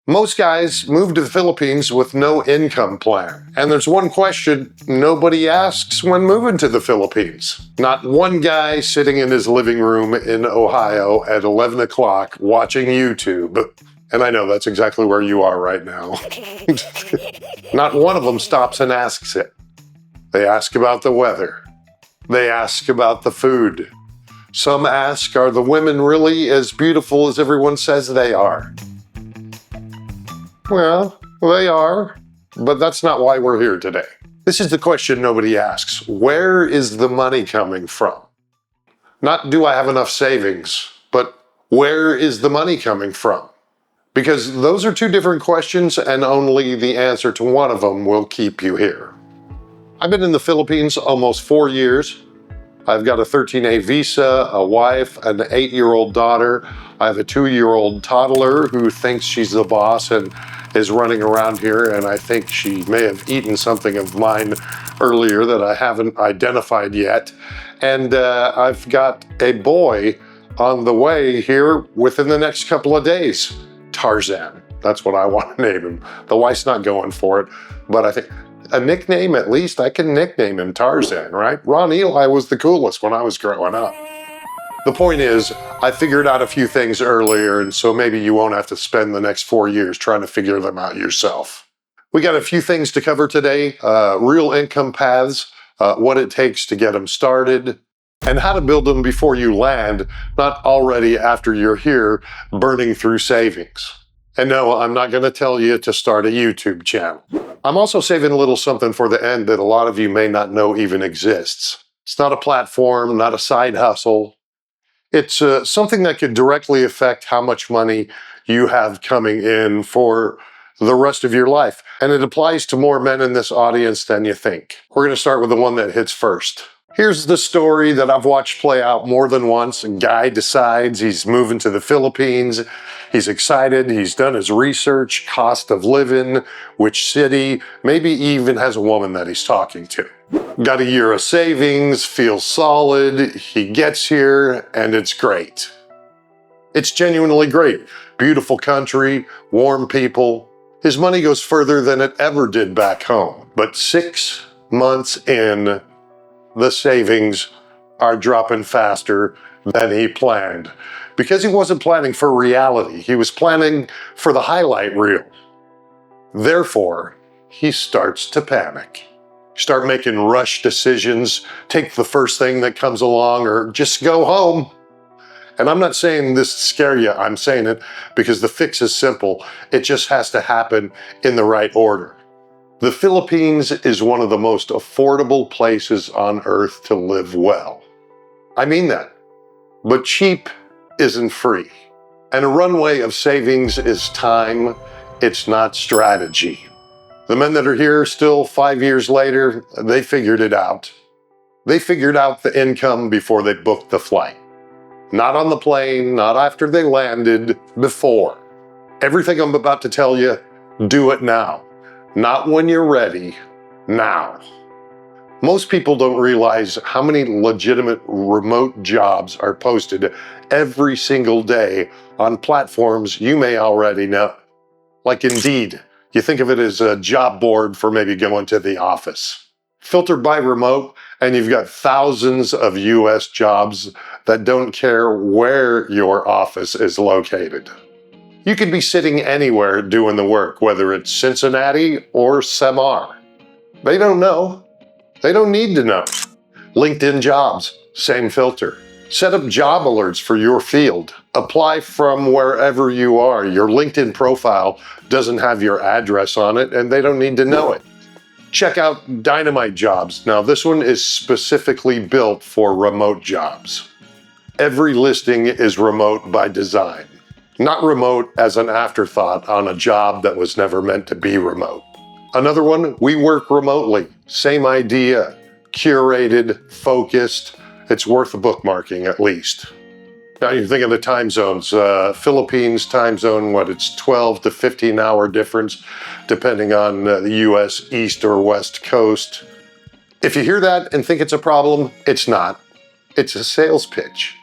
Most guys move to the Philippines with no income plan. And there's one question nobody asks when moving to the Philippines. Not one guy sitting in his living room in Ohio at 11 o'clock watching YouTube. And I know that's exactly where you are right now. Not one of them stops and asks it. They ask about the weather. They ask about the food. Some ask, are the women really as beautiful as everyone says they are? Well, they are, but that's not why we're here today. This is the question nobody asks. Where is the money coming from? Not do I have enough savings, but where is the money coming from? Because those are two different questions, and only the answer to one of them will keep you here. I've been in the Philippines almost 4 years. I've got a 13A visa, a wife, an 8-year-old daughter. I have a 2-year-old toddler who thinks she's the boss and is running around here, and I think she may have eaten something of mine earlier that I haven't identified yet. And I've got a boy on the way here within the next couple of days. Tarzan, that's what I want to name him. The wife's not going for it, but I think a nickname, at least I can nickname him Tarzan, right? Ron Eli was the coolest when I was growing up. The point is, I figured out a few things earlier, and so maybe you won't have to spend the next 4 years trying to figure them out yourself. We got a few things to cover today. Real income paths, what it takes to get them started, and how to build them before you land, not already after you're here burning through savings. And no, I'm not going to tell you to start a YouTube channel. I'm also saving a little something for the end that a lot of you may not know even exists. It's not a platform, not a side hustle. It's something that could directly affect how much money you have coming in for the rest of your life. And it applies to more men in this audience than you think. We're going to start with the one that hits first. Here's the story that I've watched play out more than once. A guy decides he's moving to the Philippines. He's excited. He's done his research, cost of living, which city, maybe even has a woman that he's talking to. Got a year of savings, feels solid. He gets here and it's great. It's genuinely great. Beautiful country, warm people. His money goes further than it ever did back home. But 6 months in, the savings are dropping faster than he planned. Because he wasn't planning for reality, he was planning for the highlight reel. Therefore, he starts to panic. Start making rush decisions, take the first thing that comes along, or just go home. And I'm not saying this to scare you, I'm saying it because the fix is simple. It just has to happen in the right order. The Philippines is one of the most affordable places on earth to live well. I mean that. But cheap isn't free. And a runway of savings is time, it's not strategy. The men that are here still 5 years later, they figured it out. They figured out the income before they booked the flight. Not on the plane, not after they landed, before. Everything I'm about to tell you, do it now. Not when you're ready, now. Most people don't realize how many legitimate remote jobs are posted every single day on platforms you may already know. Like Indeed. You think of it as a job board for maybe going to the office. Filter by remote, and you've got thousands of US jobs that don't care where your office is located. You could be sitting anywhere doing the work, whether it's Cincinnati or Samar. They don't know. They don't need to know. LinkedIn Jobs, same filter. Set up job alerts for your field. Apply from wherever you are. Your LinkedIn profile doesn't have your address on it, and they don't need to know it. Check out Dynamite Jobs. Now, this one is specifically built for remote jobs. Every listing is remote by design. Not remote as an afterthought on a job that was never meant to be remote. Another one, we work remotely. Same idea, curated, focused. It's worth the bookmarking at least. Now you think of the time zones. Philippines time zone, it's 12 to 15 hour difference depending on the US East or West Coast. If you hear that and think it's a problem, it's not. It's a sales pitch.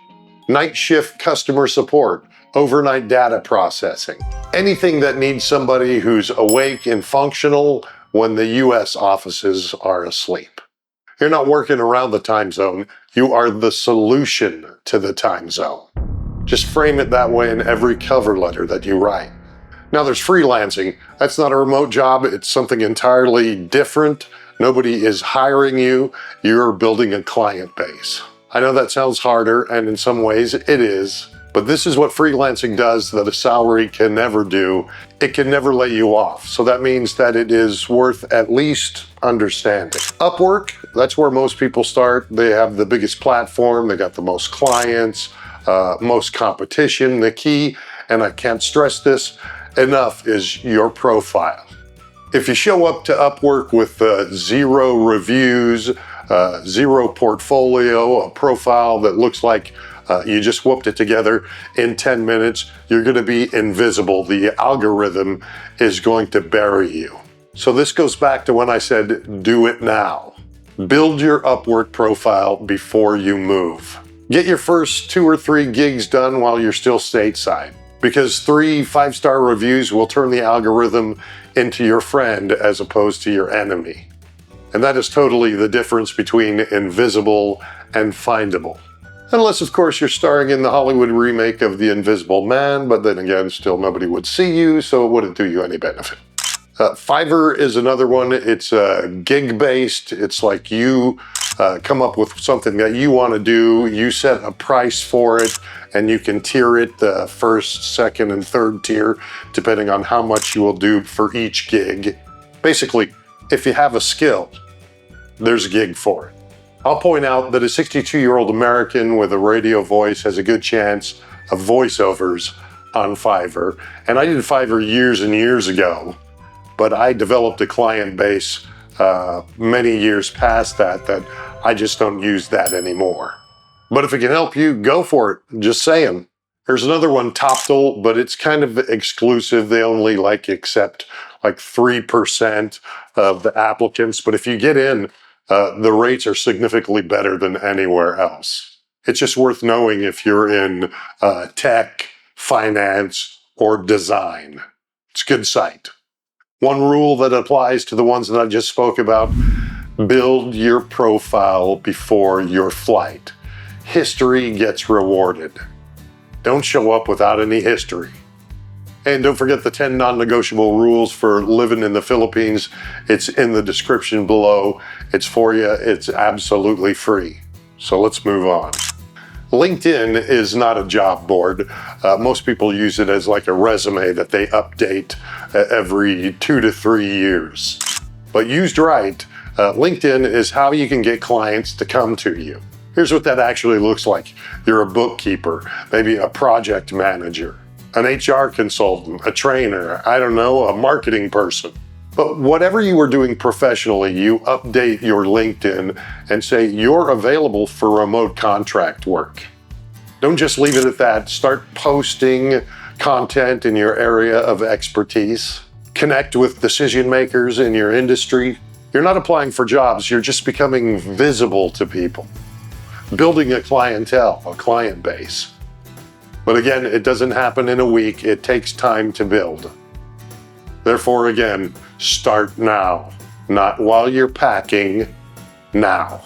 Night shift customer support. overnight data processing, anything that needs somebody who's awake and functional when the US offices are asleep. You're not working around the time zone, you are the solution to the time zone. Just frame it that way in every cover letter that you write. Now there's freelancing. That's not a remote job, it's something entirely different. Nobody is hiring you, you're building a client base. I know that sounds harder, and in some ways it is, but this is what freelancing does that a salary can never do. It can never lay you off. So that means that it is worth at least understanding. Upwork, that's where most people start. They have the biggest platform, they got the most clients, most competition. The key, and I can't stress this enough, is your profile. If you show up to Upwork with 0 reviews, 0 portfolio, a profile that looks like you just whooped it together in 10 minutes, you're going to be invisible. The algorithm is going to bury you. So this goes back to when I said, do it now. Build your Upwork profile before you move. Get your first 2 or 3 gigs done while you're still stateside, because 3 5-star reviews will turn the algorithm into your friend as opposed to your enemy. And that is totally the difference between invisible and findable. Unless, of course, you're starring in the Hollywood remake of The Invisible Man, but then again, still nobody would see you, so it wouldn't do you any benefit. Fiverr is another one. It's gig-based. It's like you come up with something that you want to do, you set a price for it, and you can tier it, the first, second, and third tier, depending on how much you will do for each gig. Basically, if you have a skill, there's a gig for it. I'll point out that a 62-year-old American with a radio voice has a good chance of voiceovers on Fiverr. And I did Fiverr years and years ago, but I developed a client base many years past that I just don't use that anymore. But if it can help you, go for it. Just saying. There's another one, Toptal, but it's kind of exclusive. They only accept 3% of the applicants. But if you get in, the rates are significantly better than anywhere else. It's just worth knowing if you're in tech, finance, or design. It's a good site. One rule that applies to the ones that I just spoke about: build your profile before your flight. History gets rewarded. Don't show up without any history. And don't forget the 10 non-negotiable rules for living in the Philippines. It's in the description below. It's for you. It's absolutely free. So let's move on. LinkedIn is not a job board. Most people use it as like a resume that they update every 2 to 3 years. But used right, LinkedIn is how you can get clients to come to you. Here's what that actually looks like. You're a bookkeeper, maybe a project manager, an HR consultant, a trainer, I don't know, a marketing person. But whatever you are doing professionally, you update your LinkedIn and say you're available for remote contract work. Don't just leave it at that. Start posting content in your area of expertise. Connect with decision makers in your industry. You're not applying for jobs, you're just becoming visible to people. Building a clientele, a client base. But again, it doesn't happen in a week. It takes time to build. Therefore, again, start now, not while you're packing, now.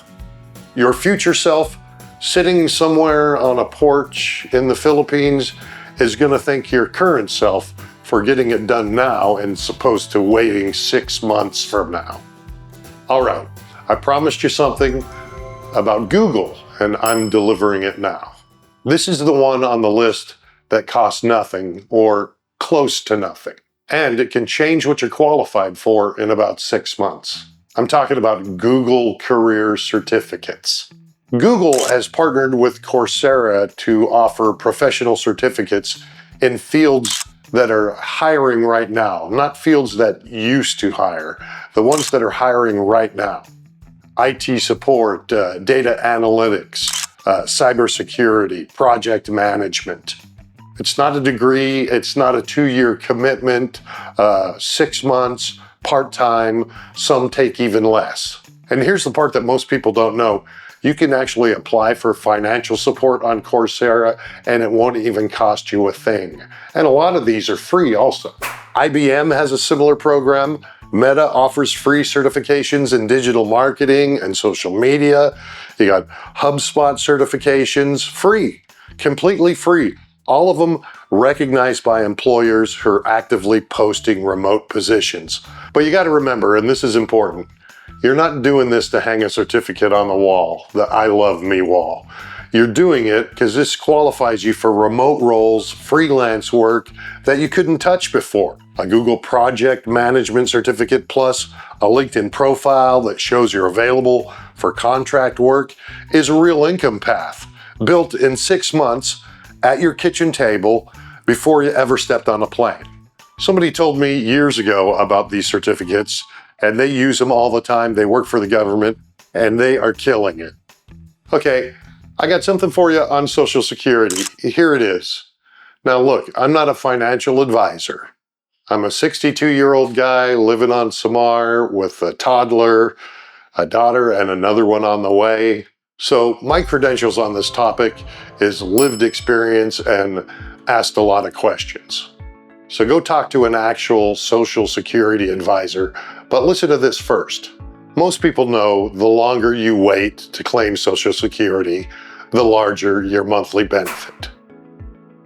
Your future self sitting somewhere on a porch in the Philippines is going to thank your current self for getting it done now and opposed to waiting 6 months from now. All right, I promised you something about Google, and I'm delivering it now. This is the one on the list that costs nothing or close to nothing. And it can change what you're qualified for in about 6 months. I'm talking about Google Career Certificates. Google has partnered with Coursera to offer professional certificates in fields that are hiring right now, not fields that used to hire, the ones that are hiring right now. IT support, data analytics, cybersecurity, project management. It's not a degree, it's not a 2-year commitment, 6 months, part-time, some take even less. And here's the part that most people don't know. You can actually apply for financial support on Coursera, and it won't even cost you a thing. And a lot of these are free also. IBM has a similar program. Meta offers free certifications in digital marketing and social media. You got HubSpot certifications, free, completely free. All of them recognized by employers who are actively posting remote positions. But you got to remember, and this is important, you're not doing this to hang a certificate on the wall, the I love me wall. You're doing it because this qualifies you for remote roles, freelance work that you couldn't touch before. A Google Project Management Certificate plus a LinkedIn profile that shows you're available for contract work is a real income path built in 6 months at your kitchen table before you ever stepped on a plane. Somebody told me years ago about these certificates, and they use them all the time. They work for the government, and they are killing it. Okay, I got something for you on Social Security. Here it is. Now look, I'm not a financial advisor. I'm a 62-year-old guy living on Samar with a toddler, a daughter, and another one on the way. So my credentials on this topic is lived experience and asked a lot of questions. So go talk to an actual Social Security advisor, but listen to this first. Most people know the longer you wait to claim Social Security, the larger your monthly benefit.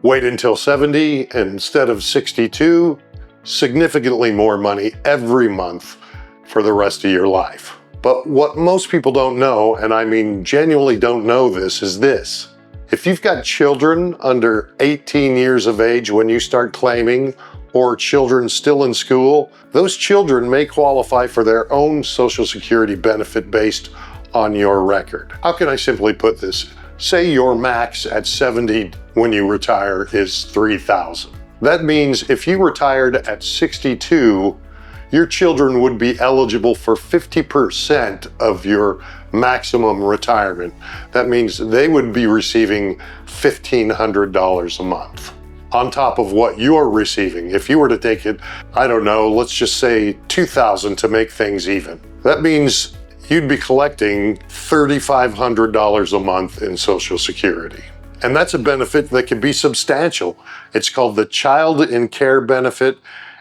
Wait until 70 instead of 62, significantly more money every month for the rest of your life. But what most people don't know, and I mean genuinely don't know this, is this. If you've got children under 18 years of age when you start claiming, or children still in school, those children may qualify for their own Social Security benefit based on your record. How can I simply put this? Say your max at 70 when you retire is $3,000. That means if you retired at 62, your children would be eligible for 50% of your maximum retirement. That means they would be receiving $1,500 a month on top of what you're receiving. If you were to take it, I don't know, let's just say $2,000 to make things even. That means you'd be collecting $3,500 a month in Social Security. And that's a benefit that can be substantial. It's called the Child in Care benefit,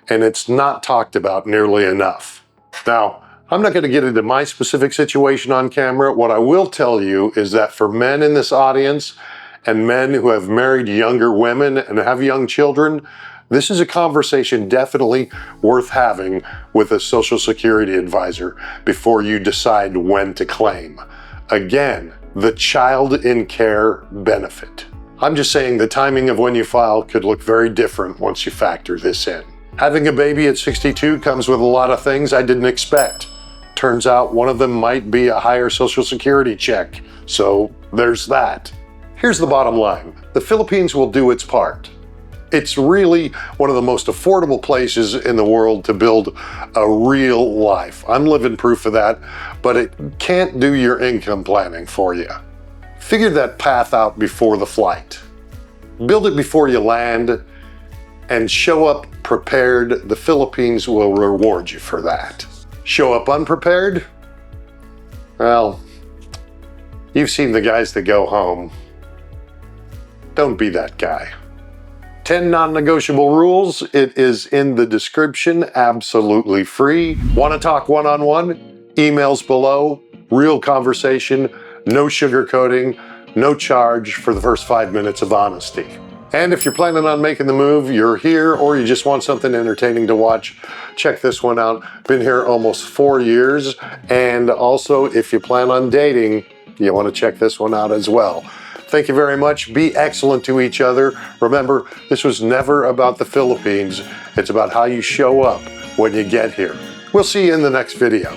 and it's not talked about nearly enough. Now, I'm not going to get into my specific situation on camera. What I will tell you is that for men in this audience and men who have married younger women and have young children, this is a conversation definitely worth having with a Social Security advisor before you decide when to claim. Again, the Child in Care benefit. I'm just saying the timing of when you file could look very different once you factor this in. Having a baby at 62 comes with a lot of things I didn't expect. Turns out one of them might be a higher Social Security check. So there's that. Here's the bottom line. The Philippines will do its part. It's really one of the most affordable places in the world to build a real life. I'm living proof of that, but it can't do your income planning for you. Figure that path out before the flight. Build it before you land and show up prepared. The Philippines will reward you for that. Show up unprepared? Well, you've seen the guys that go home. Don't be that guy. 10 non-negotiable rules. It is in the description, absolutely free. Want to talk one-on-one? Emails below, real conversation, no sugarcoating, no charge for the first 5 minutes of honesty. And if you're planning on making the move, you're here, or you just want something entertaining to watch, check this one out. Been here almost 4 years. And also, if you plan on dating, you want to check this one out as well. Thank you very much. Be excellent to each other. Remember, this was never about the Philippines. It's about how you show up when you get here. We'll see you in the next video.